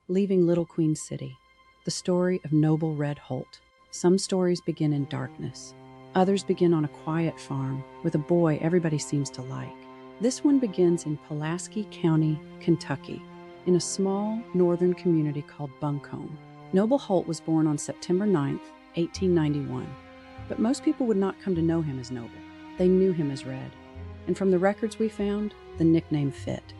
Leaving Little Queen City, the story of noble Red Holt. Some stories begin in darkness. Others begin on a quiet farm with a boy everybody seems to like. This one begins in Pulaski County, Kentucky, in a small northern community called Buncombe. Noble Holt was born on September 9th, 1891, but most people would not come to know him as Noble. They knew him as Red, and from the records we found, the nickname fit.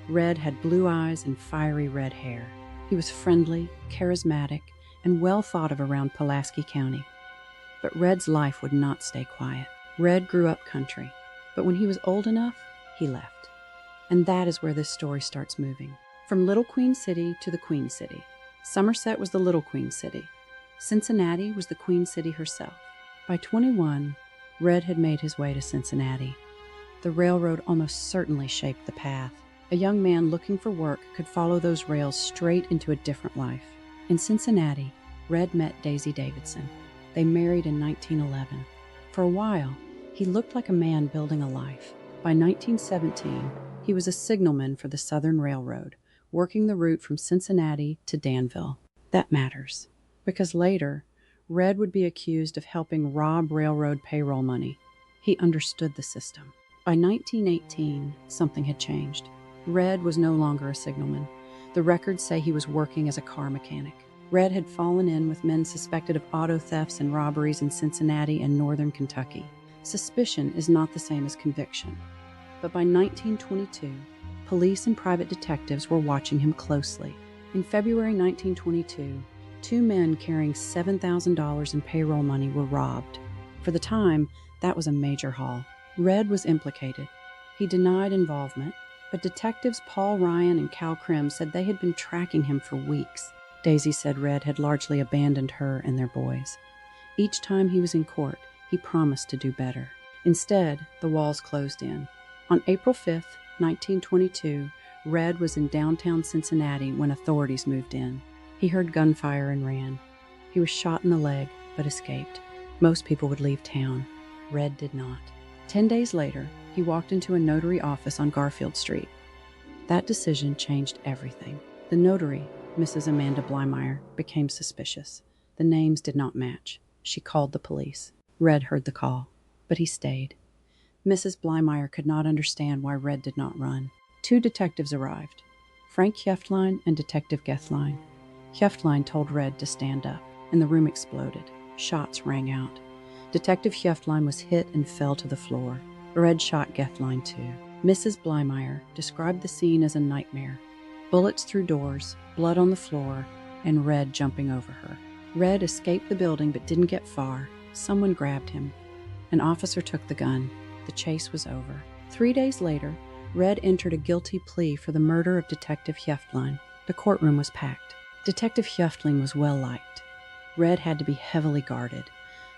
Red had blue eyes and fiery red hair. He was friendly, charismatic, and well thought of around Pulaski County. But Red's life would not stay quiet. Red grew up country, but when he was old enough, he left. And that is where this story starts moving. From Little Queen City to the Queen City. Somerset was the Little Queen City. Cincinnati was the Queen City herself. By 21, Red had made his way to Cincinnati. The railroad almost certainly shaped the path. A young man looking for work could follow those rails straight into a different life. In Cincinnati, Red met Daisy Davidson. They married in 1911. For a while, he looked like a man building a life. By 1917, he was a signalman for the Southern Railroad, working the route from Cincinnati to Danville. That matters, because later, Red would be accused of helping rob railroad payroll money. He understood the system. By 1918, something had changed. Red was no longer a signalman. The records say he was working as a car mechanic. Red had fallen in with men suspected of auto thefts and robberies in Cincinnati and northern Kentucky. Suspicion is not the same as conviction. But by 1922, police and private detectives were watching him closely. In February 1922, two men carrying $7,000 in payroll money were robbed. For the time, that was a major haul. Red was implicated. He denied involvement, but detectives Paul Ryan and Cal Krim said they had been tracking him for weeks. Daisy said Red had largely abandoned her and their boys. Each time he was in court, he promised to do better. Instead, the walls closed in. On April 5th, 1922, Red was in downtown Cincinnati when authorities moved in. He heard gunfire and ran. He was shot in the leg, but escaped. Most people would leave town. Red did not. 10 days later, he walked into a notary office on Garfield Street. That decision changed everything. The notary, Mrs. Amanda Blymeyer, became suspicious. The names did not match. She called the police. Red heard the call, but he stayed. Mrs. Blymeyer could not understand why Red did not run. Two detectives arrived, Frank Heftline and Detective Gethline. Heftline told Red to stand up, and the room exploded. Shots rang out. Detective Heftline was hit and fell to the floor. Red shot Gethline too. Mrs. Blymeyer described the scene as a nightmare. Bullets through doors, blood on the floor, and Red jumping over her. Red escaped the building but didn't get far. Someone grabbed him. An officer took the gun. The chase was over. 3 days later, Red entered a guilty plea for the murder of Detective Heftline. The courtroom was packed. Detective Heftline was well liked. Red had to be heavily guarded.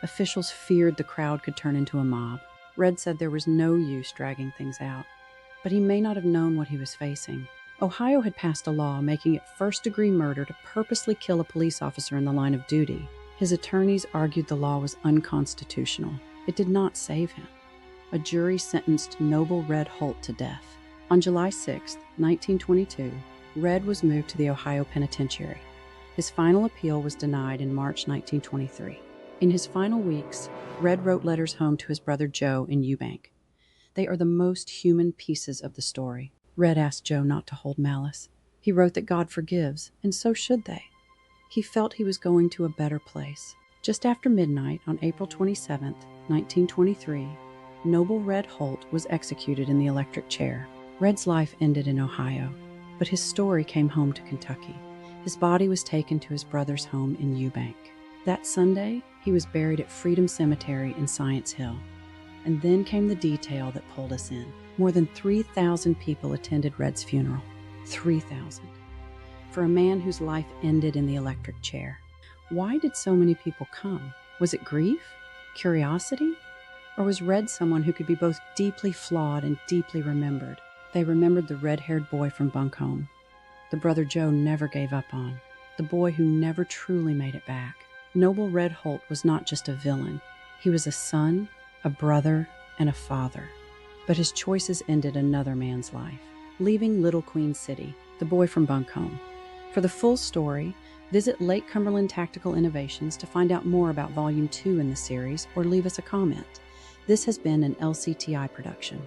Officials feared the crowd could turn into a mob. Red said there was no use dragging things out, but he may not have known what he was facing. Ohio had passed a law making it first-degree murder to purposely kill a police officer in the line of duty. His attorneys argued the law was unconstitutional. It did not save him. A jury sentenced Noble Red Holt to death. On July 6, 1922, Red was moved to the Ohio Penitentiary. His final appeal was denied in March 1923. In his final weeks, Red wrote letters home to his brother Joe in Eubank. They are the most human pieces of the story. Red asked Joe not to hold malice. He wrote that God forgives, and so should they. He felt he was going to a better place. Just after midnight on April 27, 1923, Noble Red Holt was executed in the electric chair. Red's life ended in Ohio, but his story came home to Kentucky. His body was taken to his brother's home in Eubank. That Sunday, he was buried at Freedom Cemetery in Science Hill. And then came the detail that pulled us in. More than 3,000 people attended Red's funeral. 3,000. For a man whose life ended in the electric chair. Why did so many people come? Was it grief? Curiosity? Or was Red someone who could be both deeply flawed and deeply remembered? They remembered the red-haired boy from Buncombe. The brother Joe never gave up on. The boy who never truly made it back. Noble Red Holt was not just a villain. He was a son, a brother, and a father. But his choices ended another man's life. Leaving Little Queen City, the boy from Buncombe. For the full story, visit Lake Cumberland Tactical Innovations to find out more about Volume 2 in the series or leave us a comment. This has been an LCTI production.